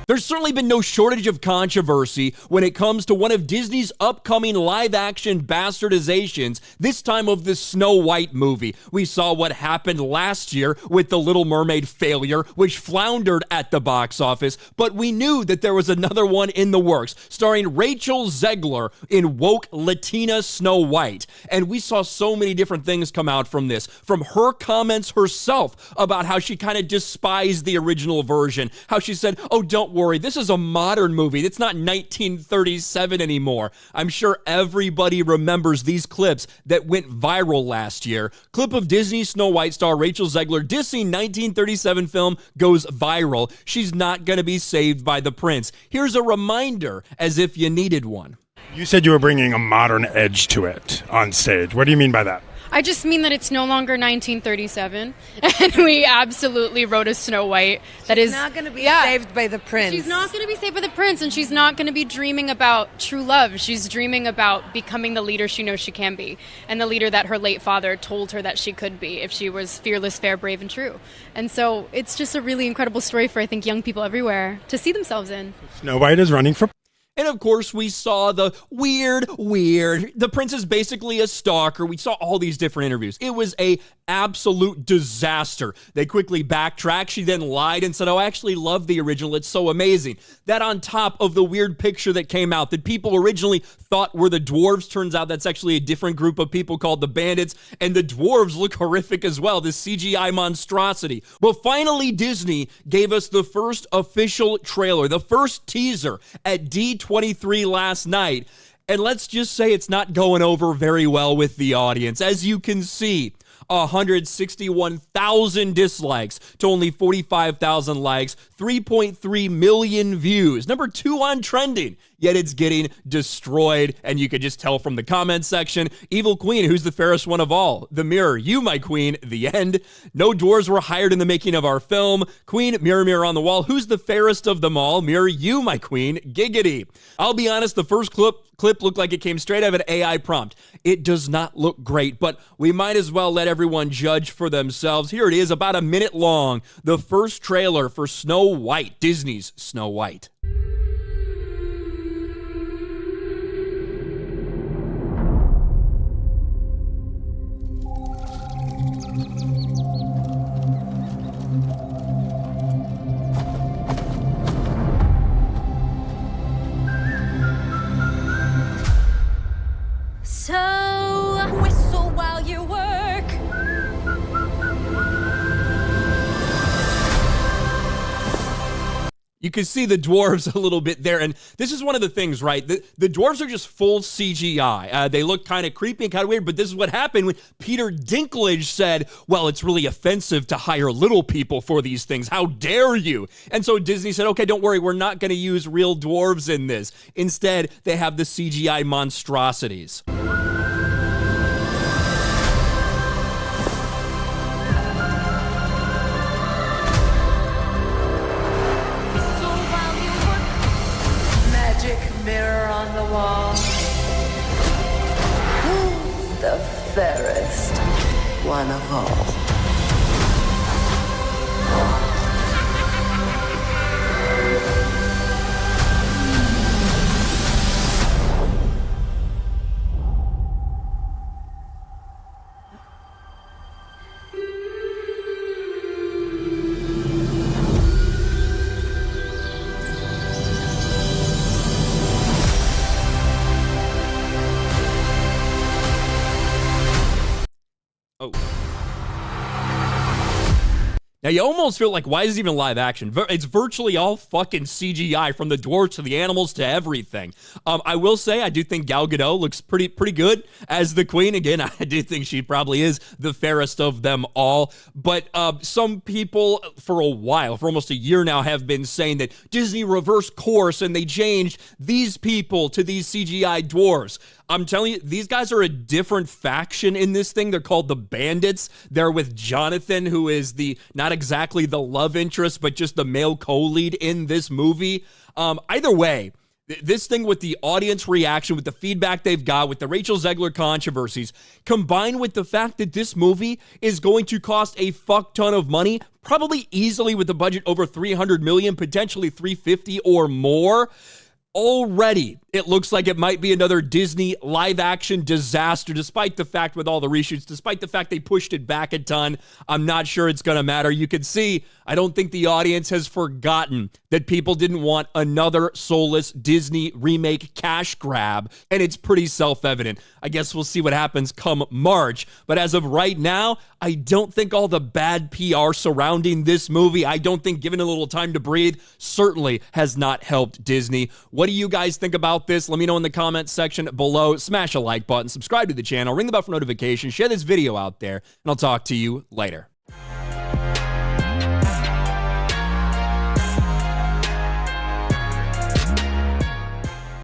There's certainly been no shortage of controversy when it comes to one of Disney's upcoming live-action bastardizations, this time of the Snow White movie. We saw what happened last year with The Little Mermaid failure, which floundered at the box office, but we knew that there was another one in the works, starring Rachel Zegler in woke Latina Snow White. And we saw so many different things come out from this, from her comments herself about how she kind of despised the original version, how she said, oh, don't worry, this is a modern movie. It's not 1937 anymore. I'm sure everybody remembers these clips that went viral last year. Clip of Disney Snow White star Rachel Zegler dissing 1937 film goes viral. She's not going to be saved by the prince. Here's a reminder, as if you needed one. You said you were bringing a modern edge to it on stage. What do you mean by that? I just mean that it's no longer 1937, and we absolutely wrote a Snow White that is not going to be saved by the prince. She's not going to be saved by the prince, and she's not going to be dreaming about true love. She's dreaming about becoming the leader she knows she can be, and the leader that her late father told her that she could be if she was fearless, fair, brave, and true. And so it's just a really incredible story for, I think, young people everywhere to see themselves in. Snow White is running for... And of course, we saw the weird, the prince is basically a stalker. We saw all these different interviews. It was a absolute disaster. They quickly backtracked. She then lied and said, oh, I actually love the original. It's so amazing. That on top of the weird picture that came out that people originally thought were the dwarves. Turns out that's actually a different group of people called the bandits. And the dwarves look horrific as well, this CGI monstrosity. But finally, Disney gave us the first official trailer, the first teaser at D23 last night. And let's just say it's not going over very well with the audience. As you can see, 161,000 dislikes to only 45,000 likes, 3.3 million views. Number 2 on trending, yet it's getting destroyed. And you could just tell from the comment section, Evil Queen, who's the fairest one of all? The mirror, you, my queen, the end. No dwarves were hired in the making of our film. Queen, mirror, mirror on the wall, who's the fairest of them all? Mirror, you, my queen, giggity. I'll be honest, the first clip looked like it came straight out of an AI prompt. It does not look great, but we might as well let everyone judge for themselves. Here it is, about a minute long, the first trailer for Snow White, Disney's Snow White. So, whistle while you work. You can see the dwarves a little bit there, and this is one of the things, right? The dwarves are just full CGI. They look kind of creepy and kind of weird, but this is what happened when Peter Dinklage said, well, it's really offensive to hire little people for these things. How dare you? And so Disney said, okay, don't worry, we're not going to use real dwarves in this. Instead, they have the CGI monstrosities. Mirror on the wall. Who's the fairest one of all? Oh. Now, you almost feel like, why is it even live action? It's virtually all fucking CGI, from the dwarves to the animals to everything. I will say, I do think Gal Gadot looks pretty good as the queen. Again, I do think she probably is the fairest of them all. But some people, for a while, for almost a year now, have been saying that Disney reversed course and they changed these people to these CGI dwarves. I'm telling you, these guys are a different faction in this thing. They're called the Bandits. They're with Jonathan, who is not exactly the love interest, but just the male co-lead in this movie. Either way, This thing with the audience reaction, with the feedback they've got, with the Rachel Zegler controversies, combined with the fact that this movie is going to cost a fuck ton of money, probably easily with a budget over $300 million, potentially $350 or more. Already, it looks like it might be another Disney live-action disaster, despite the fact with all the reshoots, despite the fact they pushed it back a ton. I'm not sure it's going to matter. You can see, I don't think the audience has forgotten that people didn't want another soulless Disney remake cash grab, and it's pretty self-evident. I guess we'll see what happens come March, but as of right now, I don't think all the bad PR surrounding this movie, I don't think giving it a little time to breathe certainly has not helped Disney. What do you guys think about this? Let me know in the comments section below. Smash a like button, subscribe to the channel, ring the bell for notifications, share this video out there, and I'll talk to you later.